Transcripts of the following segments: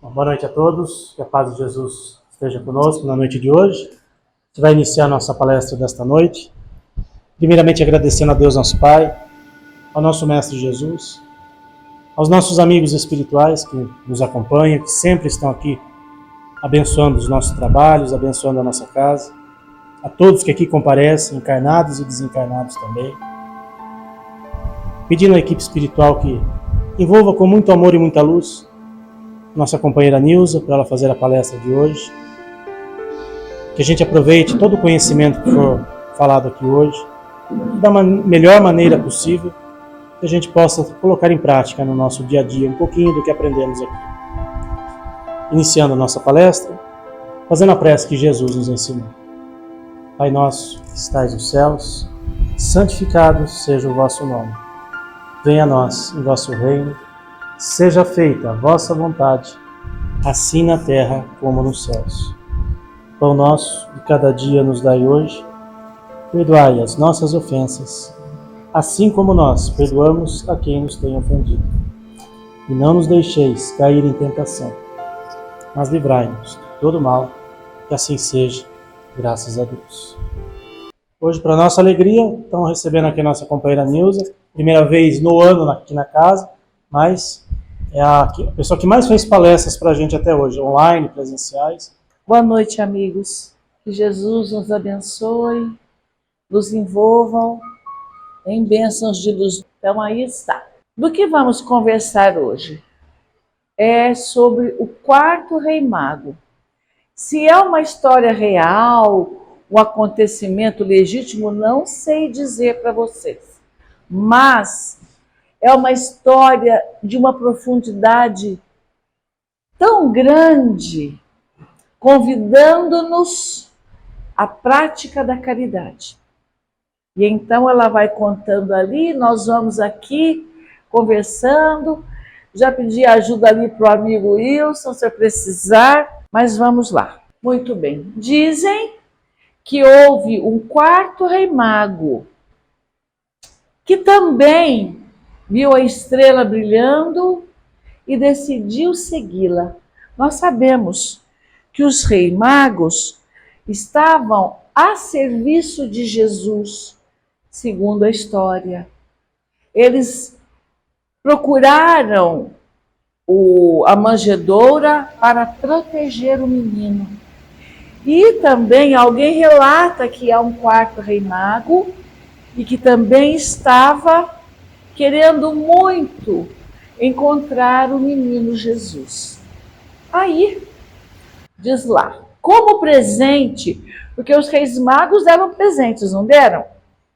Boa noite a todos, que a paz de Jesus esteja conosco na noite de hoje. A gente vai iniciar a nossa palestra desta noite. Primeiramente agradecendo a Deus nosso Pai, ao nosso Mestre Jesus, aos nossos amigos espirituais que nos acompanham, que sempre estão aqui abençoando os nossos trabalhos, abençoando a nossa casa, a todos que aqui comparecem, encarnados e desencarnados também. Pedindo à equipe espiritual que envolva com muito amor e muita luz nossa companheira Nilza, para ela fazer a palestra de hoje. Que a gente aproveite todo o conhecimento que for falado aqui hoje, da melhor maneira possível, que a gente possa colocar em prática no nosso dia a dia um pouquinho do que aprendemos aqui. Iniciando a nossa palestra, fazendo a prece que Jesus nos ensinou. Pai nosso, que estais nos céus, santificado seja o vosso nome. Venha a nós o vosso reino. Seja feita a vossa vontade, assim na terra como nos céus. Pão nosso de cada dia nos dai hoje. Perdoai as nossas ofensas, assim como nós perdoamos a quem nos tem ofendido. E não nos deixeis cair em tentação, mas livrai-nos de todo mal, que assim seja, graças a Deus. Hoje, para nossa alegria, estamos recebendo aqui a nossa companheira Nilza, primeira vez no ano aqui na casa, mas é a pessoa que mais fez palestras para a gente até hoje, online, presenciais. Boa noite, amigos. Que Jesus nos abençoe, nos envolvam em bênçãos de luz. Então, aí está. Do que vamos conversar hoje? É sobre o quarto rei mago. Se é uma história real, um acontecimento legítimo, não sei dizer para vocês. Mas é uma história de uma profundidade tão grande, convidando-nos à prática da caridade. E então ela vai contando ali, nós vamos aqui conversando. Já pedi ajuda ali para o amigo Wilson, se eu precisar, mas vamos lá. Muito bem. Dizem que houve um quarto rei mago, que também viu a estrela brilhando e decidiu segui-la. Nós sabemos que os reis magos estavam a serviço de Jesus, segundo a história. Eles procuraram a manjedoura para proteger o menino. E também alguém relata que há um quarto rei mago e que também estava querendo muito encontrar o menino Jesus. Aí, diz lá, como presente, porque os reis magos deram presentes, não deram?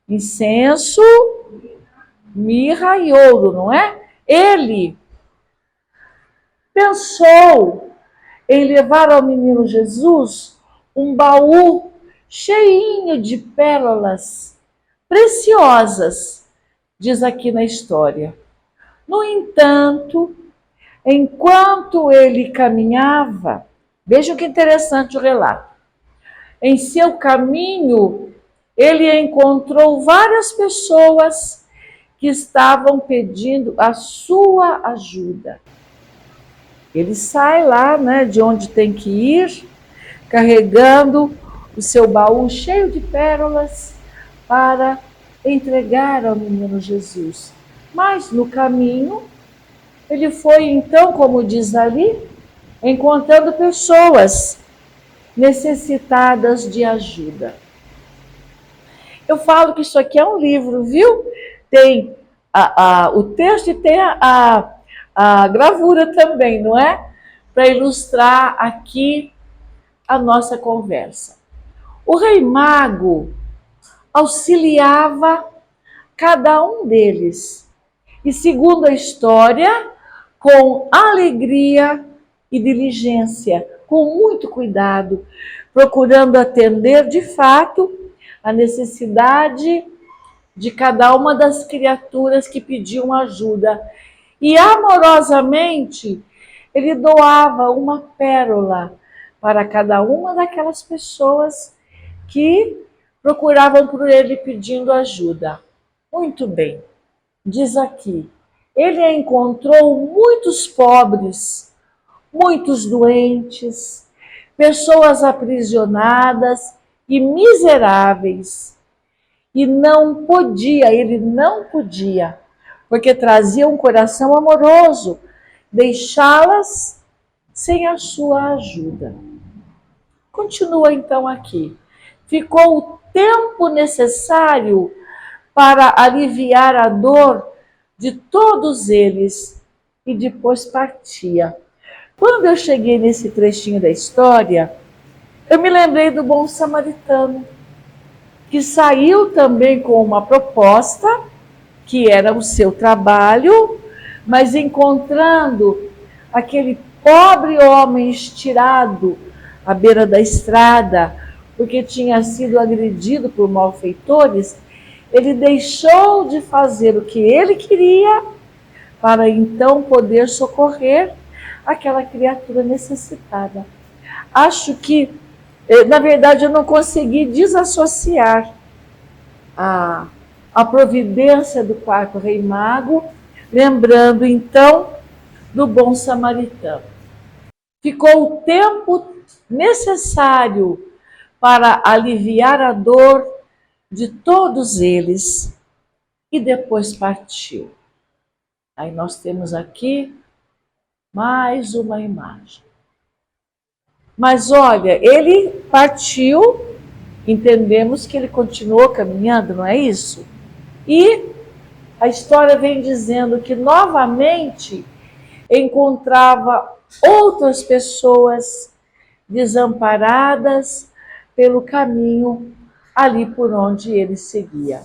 Incenso, mirra e ouro, não é? Ele pensou em levar ao menino Jesus um baú cheinho de pérolas preciosas, diz aqui na história. No entanto, enquanto ele caminhava, vejam que interessante o relato. Em seu caminho, ele encontrou várias pessoas que estavam pedindo a sua ajuda. Ele sai lá, de onde tem que ir, carregando o seu baú cheio de pérolas para entregar ao menino Jesus. Mas no caminho, ele foi então, como diz ali, encontrando pessoas necessitadas de ajuda. Eu falo que isso aqui é um livro, viu? Tem o texto e tem a gravura também, não é? Para ilustrar aqui a nossa conversa. O rei mago auxiliava cada um deles. E segundo a história, com alegria e diligência, com muito cuidado, procurando atender de fato a necessidade de cada uma das criaturas que pediam ajuda. E amorosamente, ele doava uma pérola para cada uma daquelas pessoas que procuravam por ele pedindo ajuda. Muito bem. Diz aqui, ele encontrou muitos pobres, muitos doentes, pessoas aprisionadas e miseráveis. E ele não podia, porque trazia um coração amoroso, deixá-las sem a sua ajuda. Continua então aqui. Ficou o tempo necessário para aliviar a dor de todos eles e depois partia. Quando eu cheguei nesse trechinho da história, eu me lembrei do bom samaritano, que saiu também com uma proposta, que era o seu trabalho, mas encontrando aquele pobre homem estirado à beira da estrada, porque tinha sido agredido por malfeitores, ele deixou de fazer o que ele queria para então poder socorrer aquela criatura necessitada. Acho que, na verdade, eu não consegui desassociar a providência do quarto rei mago, lembrando então do bom samaritano. Ficou o tempo necessário para aliviar a dor de todos eles e depois partiu. Aí nós temos aqui mais uma imagem. Mas olha, ele partiu, entendemos que ele continuou caminhando, não é isso? E a história vem dizendo que novamente encontrava outras pessoas desamparadas pelo caminho ali por onde ele seguia.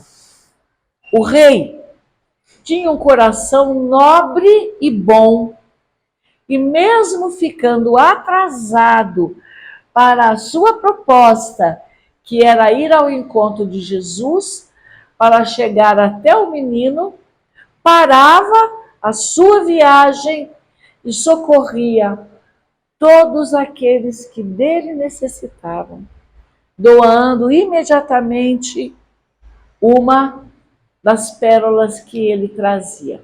O rei tinha um coração nobre e bom, e mesmo ficando atrasado para a sua proposta, que era ir ao encontro de Jesus, para chegar até o menino, parava a sua viagem e socorria todos aqueles que dele necessitavam, doando imediatamente uma das pérolas que ele trazia.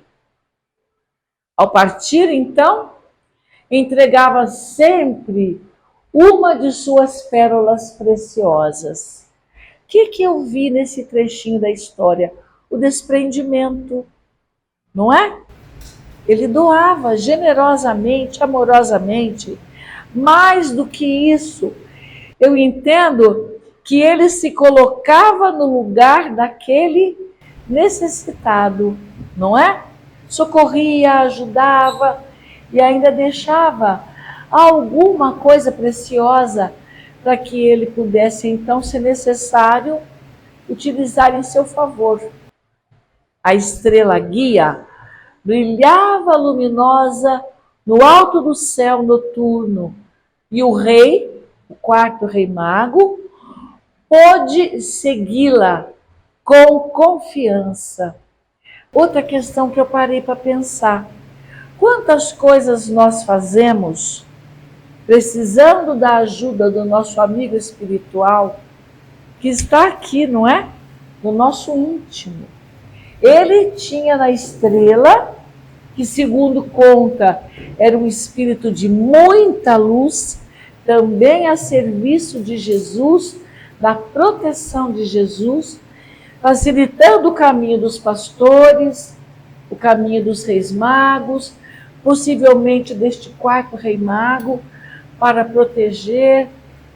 Ao partir, então, entregava sempre uma de suas pérolas preciosas. O que eu vi nesse trechinho da história? O desprendimento, não é? Ele doava generosamente, amorosamente. Mais do que isso, eu entendo que ele se colocava no lugar daquele necessitado, não é? Socorria, ajudava e ainda deixava alguma coisa preciosa para que ele pudesse, então, se necessário, utilizar em seu favor. A estrela guia brilhava luminosa no alto do céu noturno e o rei, o quarto rei mago, pôde segui-la com confiança. Outra questão que eu parei para pensar: quantas coisas nós fazemos precisando da ajuda do nosso amigo espiritual que está aqui, não é? No nosso íntimo. Ele tinha na estrela, que segundo conta era um espírito de muita luz, também a serviço de Jesus, da proteção de Jesus, facilitando o caminho dos pastores, o caminho dos reis magos, possivelmente deste quarto rei mago, para proteger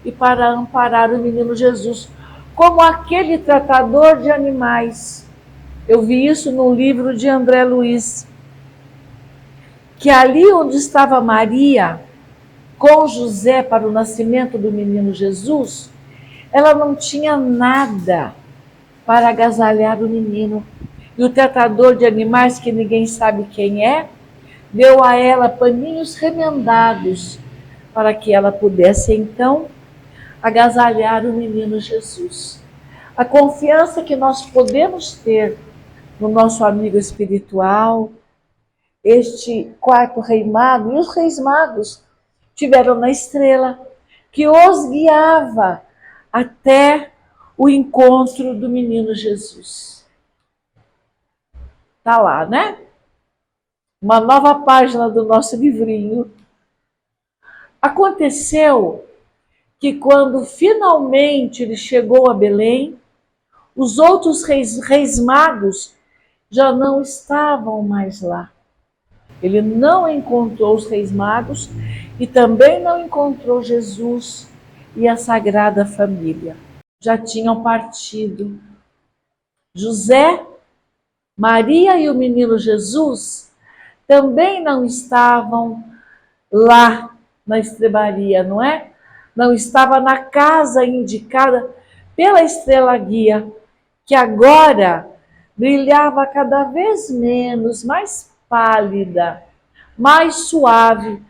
e para amparar o menino Jesus, como aquele tratador de animais. Eu vi isso no livro de André Luiz, que ali onde estava Maria com José para o nascimento do menino Jesus, ela não tinha nada para agasalhar o menino. E o tratador de animais, que ninguém sabe quem é, deu a ela paninhos remendados para que ela pudesse então agasalhar o menino Jesus. A confiança que nós podemos ter no nosso amigo espiritual, este quarto rei mago, e os reis magos tiveram na estrela, que os guiava até o encontro do menino Jesus. Tá lá, né? Uma nova página do nosso livrinho. Aconteceu que quando finalmente ele chegou a Belém, os outros reis magos já não estavam mais lá. Ele não encontrou os reis magos e também não encontrou Jesus e a Sagrada Família. Já tinham partido. José, Maria e o menino Jesus também não estavam lá na estrebaria, não é? Não estava na casa indicada pela estrela guia, que agora brilhava cada vez menos, mais pálida, mais suave,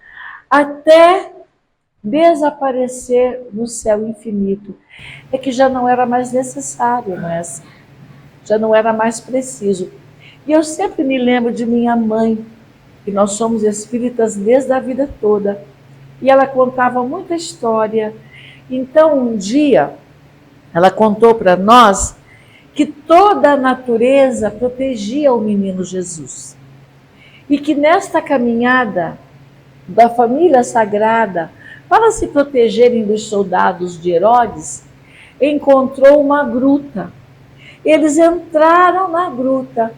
até desaparecer no céu infinito. É que já não era mais necessário, não é assim? Já não era mais preciso. E eu sempre me lembro de minha mãe, que nós somos espíritas desde a vida toda, e ela contava muita história. Então, um dia, ela contou para nós que toda a natureza protegia o menino Jesus. E que nesta caminhada da família sagrada, para se protegerem dos soldados de Herodes, encontrou uma gruta. Eles entraram na gruta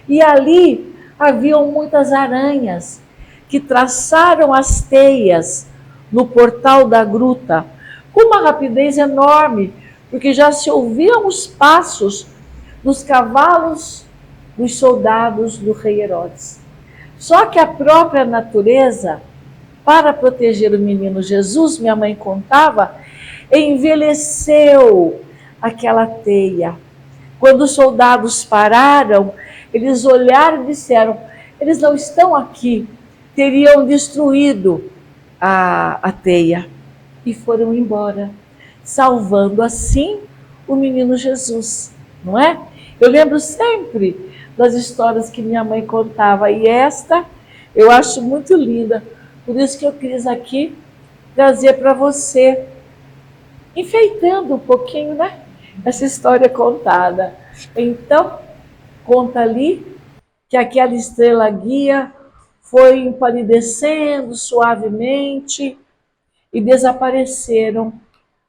e ali haviam muitas aranhas que traçaram as teias no portal da gruta com uma rapidez enorme, porque já se ouviam os passos dos cavalos dos soldados do rei Herodes. Só que a própria natureza, para proteger o menino Jesus, minha mãe contava, envelheceu aquela teia. Quando os soldados pararam, eles olharam e disseram: eles não estão aqui, teriam destruído a teia. E foram embora, salvando assim o menino Jesus, não é? Eu lembro sempre das histórias que minha mãe contava, e esta eu acho muito linda, por isso que eu quis aqui trazer para você, enfeitando um pouquinho, né, essa história contada. Então, conta ali que aquela estrela guia foi empalidecendo suavemente e desapareceram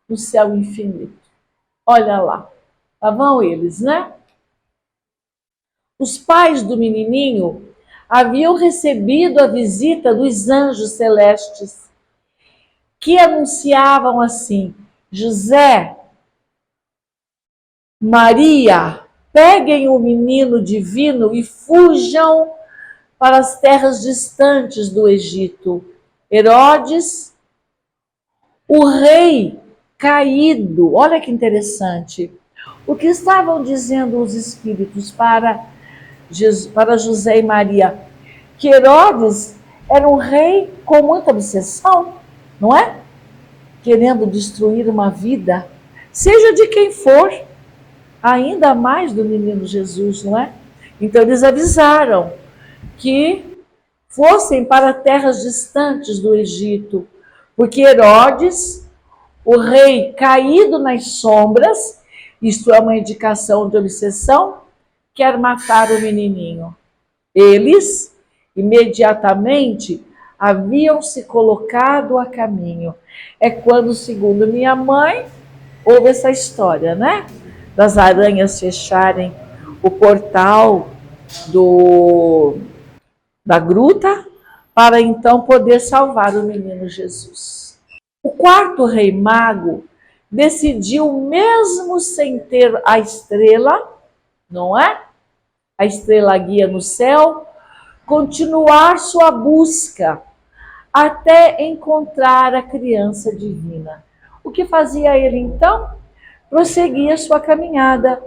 no céu infinito. Olha lá, lá vão eles, né? Os pais do menininho haviam recebido a visita dos anjos celestes, que anunciavam assim: José, Maria, peguem o menino divino e fujam para as terras distantes do Egito. Herodes, o rei caído, olha que interessante. O que estavam dizendo os espíritos para José e Maria? Que Herodes era um rei com muita obsessão, não é? Querendo destruir uma vida, seja de quem for, ainda mais do menino Jesus, não é? Então eles avisaram que fossem para terras distantes do Egito, porque Herodes, o rei caído nas sombras, isto é uma indicação de obsessão, quer matar o menininho. Eles, imediatamente, haviam se colocado a caminho. É quando, segundo minha mãe, houve essa história, né? Das aranhas fecharem o portal da gruta para então poder salvar o menino Jesus. O quarto rei mago decidiu, mesmo sem ter a estrela, não é? A estrela guia no céu, continuar sua busca até encontrar a criança divina. O que fazia ele então? Prosseguia sua caminhada,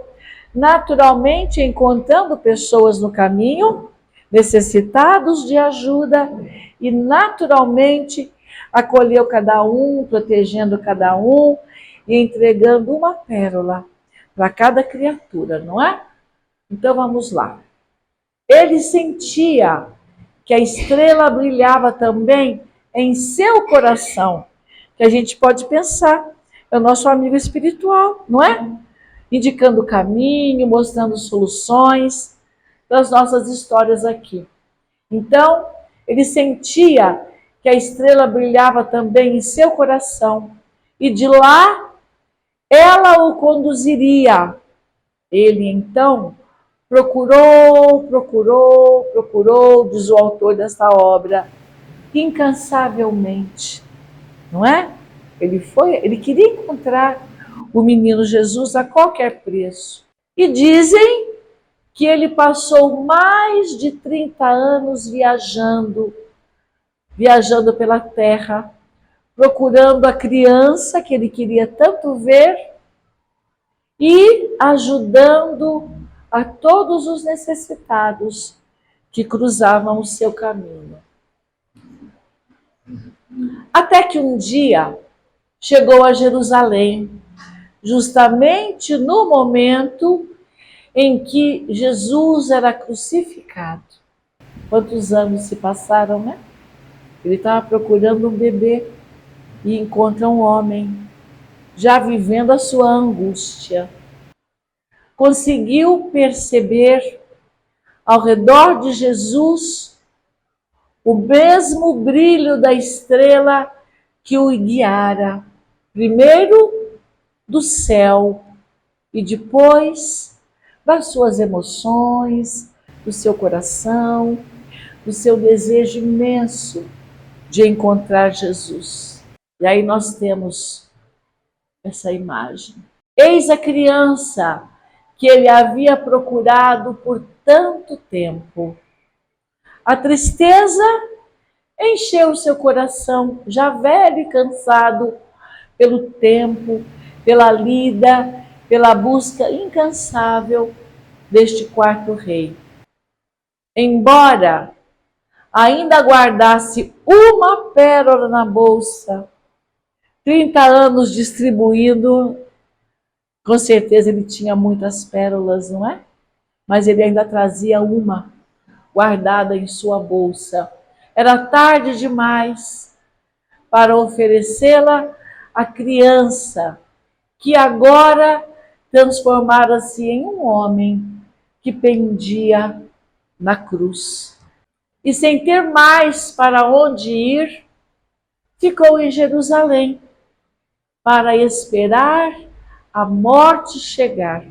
naturalmente encontrando pessoas no caminho, necessitados de ajuda, e naturalmente acolheu cada um, protegendo cada um e entregando uma pérola para cada criatura, não é? Então vamos lá. Ele sentia que a estrela brilhava também em seu coração, que a gente pode pensar, é o nosso amigo espiritual, não é? Indicando o caminho, mostrando soluções das nossas histórias aqui. Então, ele sentia que a estrela brilhava também em seu coração, e de lá ela o conduziria. Ele então procurou, diz o autor desta obra, incansavelmente, não é? Ele queria encontrar o menino Jesus a qualquer preço. E dizem que ele passou mais de 30 anos viajando pela terra, procurando a criança que ele queria tanto ver e ajudando a todos os necessitados que cruzavam o seu caminho. Até que um dia chegou a Jerusalém, justamente no momento em que Jesus era crucificado. Quantos anos se passaram, né? Ele estava procurando um bebê e encontra um homem, já vivendo a sua angústia. Conseguiu perceber ao redor de Jesus o mesmo brilho da estrela que o guiara, primeiro do céu e depois das suas emoções, do seu coração, do seu desejo imenso de encontrar Jesus. E aí nós temos essa imagem. Eis a criança que ele havia procurado por tanto tempo. A tristeza encheu o seu coração, já velho e cansado pelo tempo, pela lida, pela busca incansável deste quarto rei. Embora ainda guardasse uma pérola na bolsa, 30 anos distribuindo, com certeza ele tinha muitas pérolas, não é? Mas ele ainda trazia uma guardada em sua bolsa. Era tarde demais para oferecê-la à criança, que agora transformara-se em um homem que pendia na cruz. E sem ter mais para onde ir, ficou em Jerusalém para esperar a morte chegar.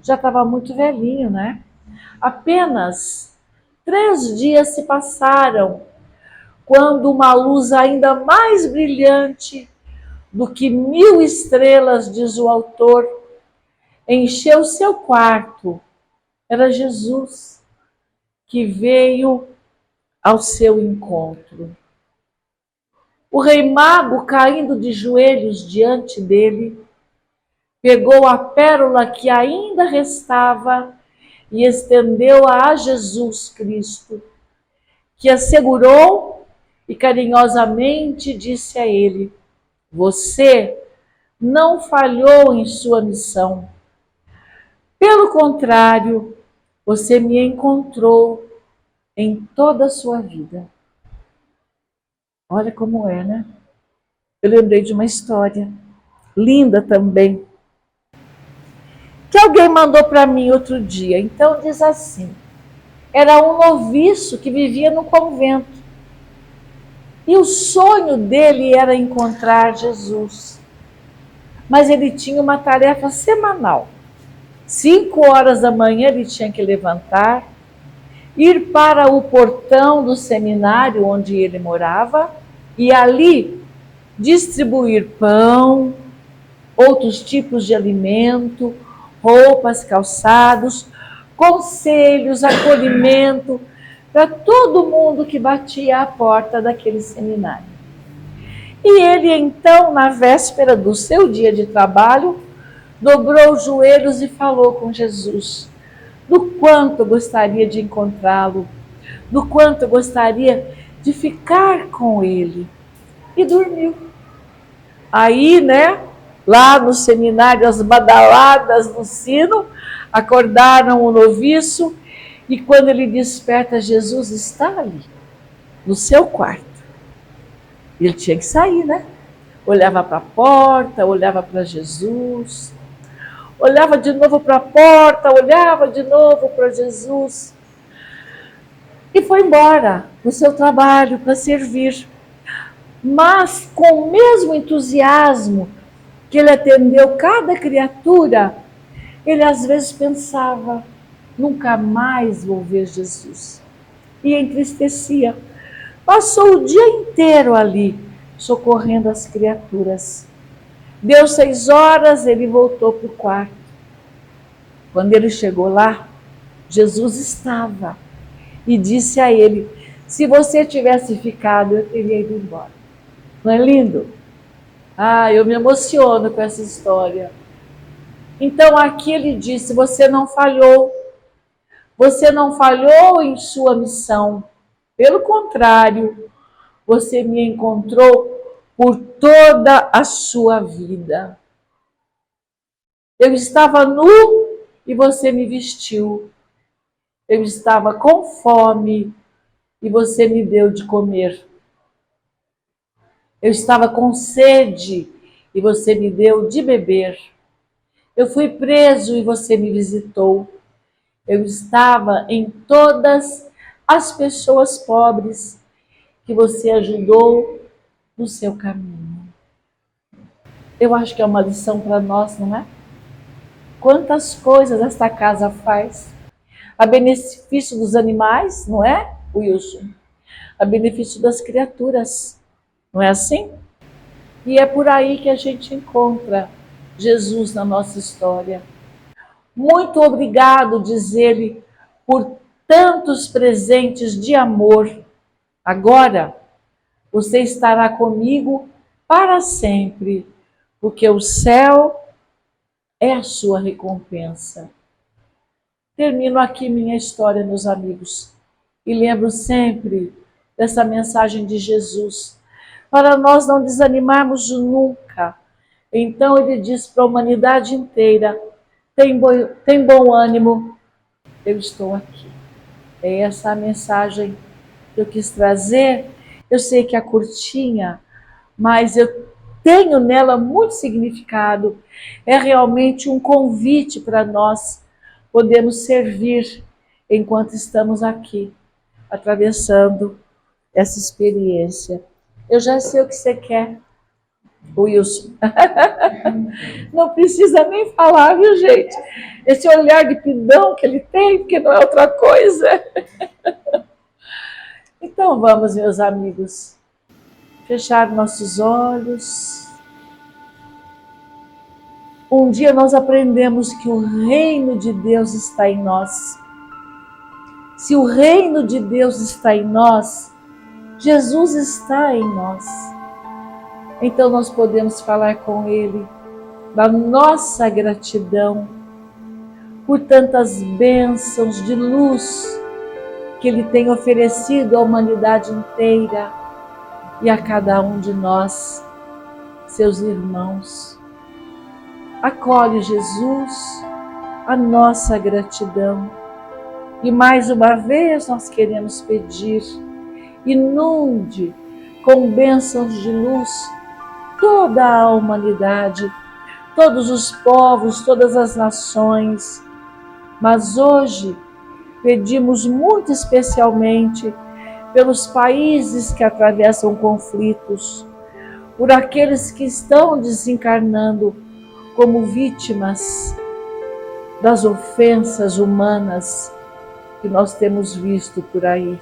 Já estava muito velhinho, né? Apenas 3 dias se passaram, quando uma luz ainda mais brilhante do que 1000 estrelas, diz o autor, encheu seu quarto. Era Jesus que veio ao seu encontro. O rei mago, caindo de joelhos diante dele, pegou a pérola que ainda restava e estendeu-a a Jesus Cristo, que a segurou e carinhosamente disse a ele: você não falhou em sua missão. Pelo contrário, você me encontrou em toda a sua vida. Olha como é, né? Eu lembrei de uma história linda também, que alguém mandou para mim outro dia. Então diz assim: era um noviço que vivia no convento e o sonho dele era encontrar Jesus. Mas ele tinha uma tarefa semanal. 5 horas da manhã ele tinha que levantar, ir para o portão do seminário onde ele morava e ali distribuir pão, outros tipos de alimento, roupas, calçados, conselhos, acolhimento para todo mundo que batia à porta daquele seminário. E ele então, na véspera do seu dia de trabalho, dobrou os joelhos e falou com Jesus do quanto gostaria de encontrá-lo, do quanto gostaria de ficar com ele. E dormiu. Aí, né, lá no seminário, as badaladas do sino acordaram o noviço e quando ele desperta, Jesus está ali, no seu quarto. Ele tinha que sair, né? Olhava para a porta, olhava para Jesus, olhava de novo para a porta, olhava de novo para Jesus e foi embora para o seu trabalho, para servir. Mas com o mesmo entusiasmo que ele atendeu cada criatura, ele às vezes pensava, nunca mais vou ver Jesus. E entristecia. Passou o dia inteiro ali, socorrendo as criaturas. Deu 6 horas, ele voltou para o quarto. Quando ele chegou lá, Jesus estava e disse a ele, se você tivesse ficado, eu teria ido embora. Não é lindo? Ah, eu me emociono com essa história. Então aqui ele disse, você não falhou em sua missão. Pelo contrário, você me encontrou por toda a sua vida. Eu estava nu e você me vestiu. Eu estava com fome e você me deu de comer. Eu estava com sede e você me deu de beber. Eu fui preso e você me visitou. Eu estava em todas as pessoas pobres que você ajudou no seu caminho. Eu acho que é uma lição para nós, não é? Quantas coisas esta casa faz a benefício dos animais, não é, Wilson? A benefício das criaturas, não é assim? E é por aí que a gente encontra Jesus na nossa história. Muito obrigado, diz ele, por tantos presentes de amor. Agora você estará comigo para sempre, porque o céu é a sua recompensa. Termino aqui minha história, meus amigos, e lembro sempre dessa mensagem de Jesus, para nós não desanimarmos nunca. Então ele diz para a humanidade inteira, tem bom ânimo, eu estou aqui. É essa a mensagem que eu quis trazer. Eu sei que é curtinha, mas eu tenho nela muito significado. É realmente um convite para nós podermos servir enquanto estamos aqui, atravessando essa experiência. Eu já sei o que você quer, Wilson. Não precisa nem falar, viu, gente? Esse olhar de pidão que ele tem, porque não é outra coisa. Então vamos, meus amigos, fechar nossos olhos. Um dia nós aprendemos que o reino de Deus está em nós. Se o reino de Deus está em nós, Jesus está em nós. Então nós podemos falar com Ele da nossa gratidão por tantas bênçãos de luz que Ele tem oferecido à humanidade inteira e a cada um de nós, seus irmãos. Acolhe, Jesus, a nossa gratidão. E mais uma vez nós queremos pedir, inunde com bênçãos de luz toda a humanidade, todos os povos, todas as nações. Mas hoje pedimos muito especialmente pelos países que atravessam conflitos, por aqueles que estão desencarnando como vítimas das ofensas humanas que nós temos visto por aí.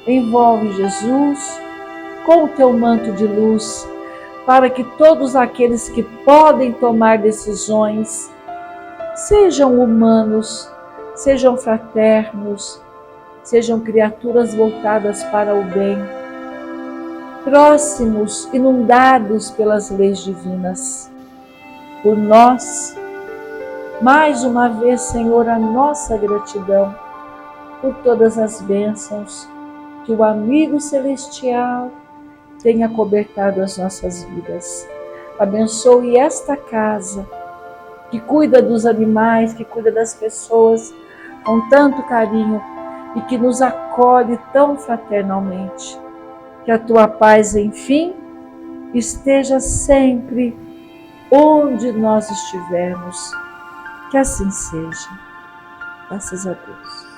Envolve, Jesus, com o teu manto de luz, para que todos aqueles que podem tomar decisões, sejam humanos, sejam fraternos, sejam criaturas voltadas para o bem, próximos, inundados pelas leis divinas. Por nós, mais uma vez, Senhor, a nossa gratidão por todas as bênçãos que o amigo celestial tenha cobertado as nossas vidas. Abençoe esta casa, que cuida dos animais, que cuida das pessoas com tanto carinho e que nos acolhe tão fraternalmente. Que a tua paz, enfim, esteja sempre onde nós estivermos. Que assim seja. Graças a Deus.